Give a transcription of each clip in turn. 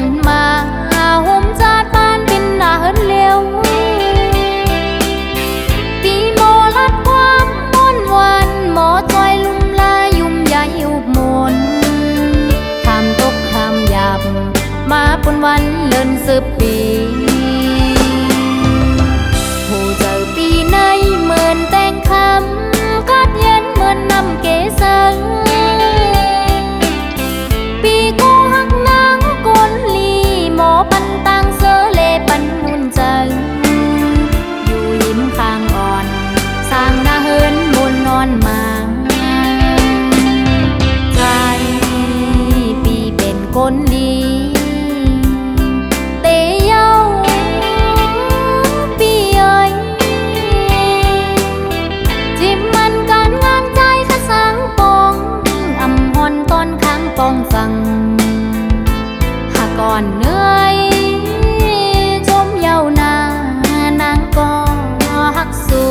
กันมาห่มจาดบ้านเป็นหน้าเฮินเลี้ยวปีโมลัดความม่วนวันหมอจอยลุ่มลายุ่มยายุบมนคำตกคำหยาบมาปนวันเลินสืบปีผู้เจอปีในเหมือนแต่งคำกัดเย็นเหมือนนำเกสังปีกูหักนางกลลีหมอปันตังเสเลปันนุนจังอยู่ยิ้มข้างอ่อนสร้างหน้าเฮินบนนอนมาใจปีเป็นคนลีเตยเย้าปีเอ้ยจิ้มมันการงานใจข้าสังปองอำหอนตอนค้างปองสั่งหาก่อนเหนื่อยจมเย้านานางก็หักสู้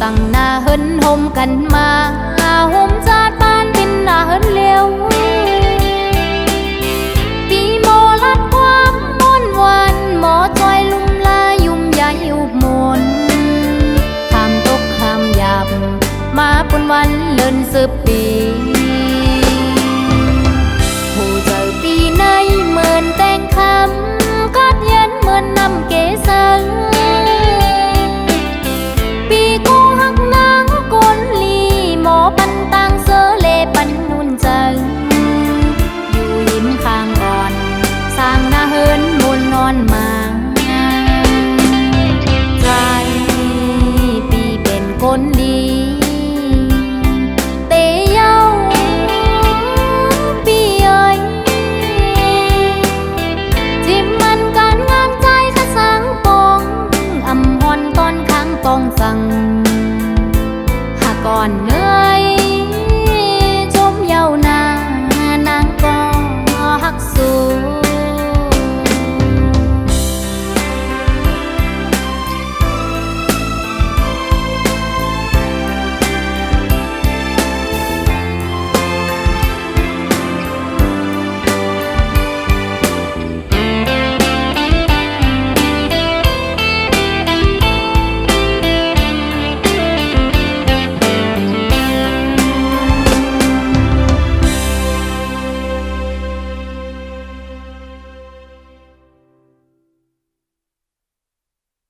ตั้งหน้าเฮินห่มกันมาห่มจาดบ้านเป็นหน้าเฮินเลี้ยวปีโมลัดความม่วนวันหมอจอยลุ่มลายุ่มยายุบมนคำตกคำหยาบมาปนวันเลินสืบปีผู้เจอปีในเหมือนแต่งคำกัดเย็นเหมือนนำเกสังหมอปันตังเสเลปันนุนจังอยู่ยิ้มข้างอ่อนสร้างหน้าเฮินบนนอนมาใจปีเป็นคนดีเตยเย้าปีเอ้ยจิ้มมันการงานใจข้าสังปองอำหอนตอนค้างปองสั่งหาก่อนเนื้อ